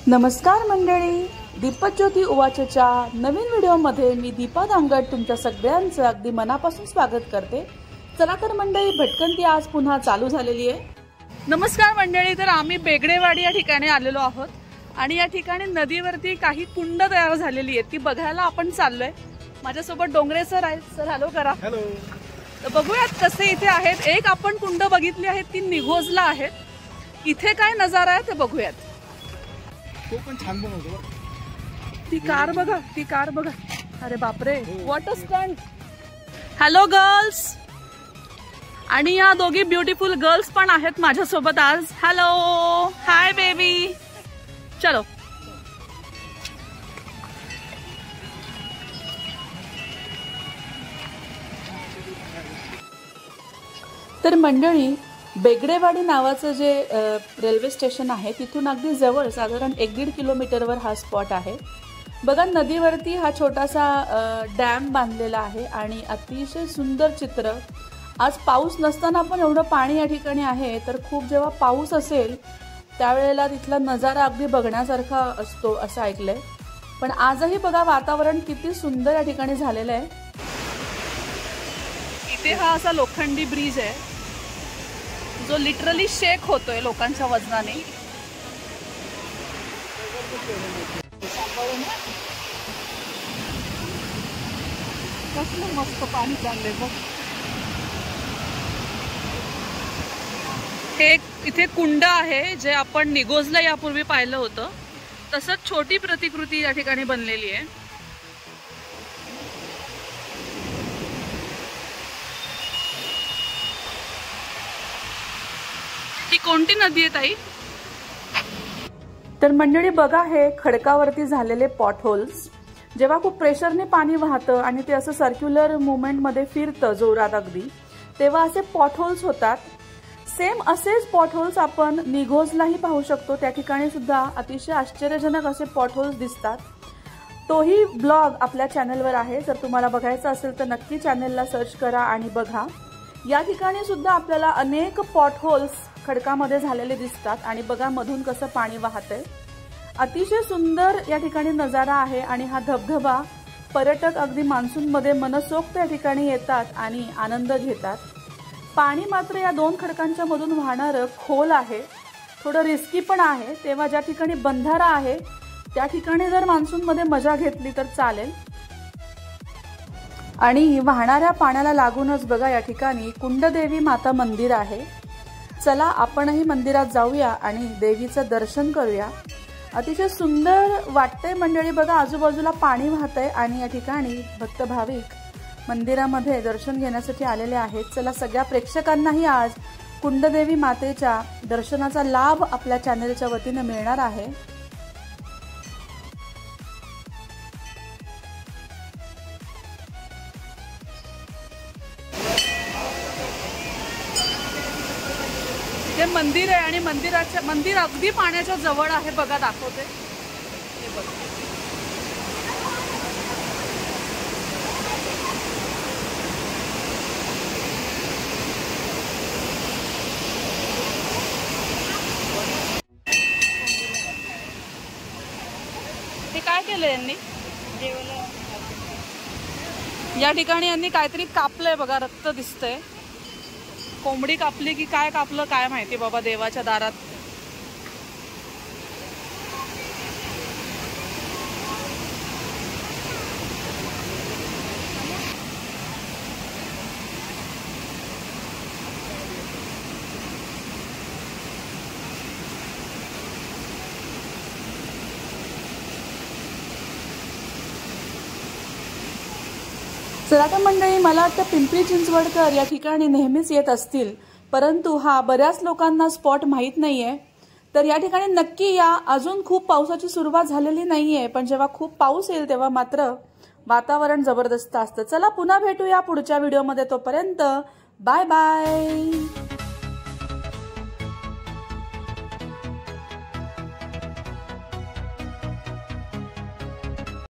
नमस्कार मंडळी, दीपक ज्योती उवाचच्या नवीन व्हिडिओमध्ये मी दीपा दांगट तुमच्या सगळ्यांचं अगदी मनापासून स्वागत करते। चला तर मंडळी, भटकंती आज पुन्हा चालू झालेली आहे। नमस्कार मंडळी, तर आम्ही बेगडेवाडी या ठिकाणी आलेलो आहोत आणि या ठिकाणी नदीवरती काही कुंड तयार झालेली आहेत ती बघायला आपण चाललोय। माझ्यासोबत डोंगरे सर आहेत। सर हॅलो करा। हॅलो। तर बघूयात कसे इथे आहेत। एक आपण कुंड बघितली आहे ती निघोजला आहे, इथे काय नजारा आहे ते बघूयात। तो पण छान बनवतो। ती कार बघा, ती कार बघा, अरे बापरे, what a stunt. Hello girls, आणि या दोघी ब्युटिफुल गर्ल्स पण आहेत माझ्यासोबत आज। हॅलो, हाय बेबी, चलो। तर मंडळी, बेगडेवाडी नावाचं जे रेल्वे स्टेशन आहे तिथून अगदी जवळ साधारण 1-1.5 किलोमीटरवर हा स्पॉट आहे। बघा, नदीवरती हा छोटासा डॅम बांधलेला आहे आणि अतिशय सुंदर चित्र। आज पाऊस नसताना पण एवढं पाणी या ठिकाणी आहे, तर खूप जेव्हा पाऊस असेल त्यावेळेला तिथला नजारा अगदी बघण्यासारखा असतो असं ऐकलंय। पण आजही बघा वातावरण किती सुंदर या ठिकाणी झालेलं आहे। इथे हा असा लोखंडी ब्रिज आहे जो लिटरली शेक होतोय लोकांच्या वजनाने। कसलं मस्त पाणी चाललंय बघ। हे इथे कुंड आहे जे आपण निघोजला यापूर्वी पाहिलं होतं, तसंच छोटी प्रतिकृती या ठिकाणी बनलेली आहे। ही कोणती नदी आहे ताई? तर मंडळी बघा, हे खडकावरती झालेले पॉटहोल्स, जेव्हा खूप प्रेशरने पाणी वाहतं आणि ते असं सर्क्युलर मुवमेंट मध्ये फिरतं जोरात अगदी, तेव्हा असे पॉटहोल्स होतात। सेम असेच पॉटहोल्स आपण निघोजलाही पाहू शकतो। त्या ठिकाणी सुद्धा अतिशय आश्चर्यजनक असे पॉटहोल्स दिसतात। तोही ब्लॉग आपल्या चॅनलवर आहे, जर तुम्हाला बघायचा असेल तर नक्की चॅनलला सर्च करा आणि बघा। या ठिकाणी सुद्धा आपल्याला अनेक पॉटहोल्स खडकामध्ये झालेले दिसतात आणि बघा मधून कसं पाणी वाहतंय। अतिशय सुंदर या ठिकाणी नजारा आहे आणि हा धबधबा पर्यटक अगदी मान्सूनमध्ये मनसोक्त या ठिकाणी येतात आणि आनंद घेतात। पाणी मात्र या दोन खडकांच्या मधून वाहणारं खोल आहे, थोडं रिस्की पण आहे। तेव्हा ज्या ठिकाणी बंधारा आहे त्या ठिकाणी जर मान्सूनमध्ये मजा घेतली तर चालेल। आणि वाहणाऱ्या पाण्याला लागूनच बघा या ठिकाणी कुंडदेवी माता मंदिर आहे। चला आपणही मंदिरात जाऊया आणि देवीचं दर्शन करूया। अतिशय सुंदर वाटतंय मंडळी, बघा आजूबाजूला पाणी वाहतंय आणि या ठिकाणी भक्त भाविक मंदिरामध्ये दर्शन घेण्यासाठी आलेले आहेत। चला, सगळ्या प्रेक्षकांनाही आज कुंडदेवी मातेच्या दर्शनाचा लाभ आपल्या चॅनलच्या वतीने मिळणार आहे। हे मंदिर आहे आणि मंदिर अगदी पाण्याच्या जवळ आहे। बघा, दाखवते, हे बघा। हे काय केलं यांनी? या ठिकाणी यांनी काहीतरी कापलंय बघा, रक्त दिसतंय। कोंबडी कापली की काय कापलं काय माहिती बाबा देवाच्या दारात। चला तर मंडळी, मला वाटतं पिंपरी चिंचवडकर या ठिकाणी नेहमीच येत असतील, परंतु हा बऱ्याच लोकांना स्पॉट माहीत नाहीये। तर या ठिकाणी नक्की या। अजून खूप पावसाची सुरुवात झालेली नाहीये, पण जेव्हा खूप पाऊस येईल तेव्हा मात्र वातावरण जबरदस्त असतं। चला पुन्हा भेटूया पुढच्या व्हिडिओमध्ये, तोपर्यंत बाय बाय।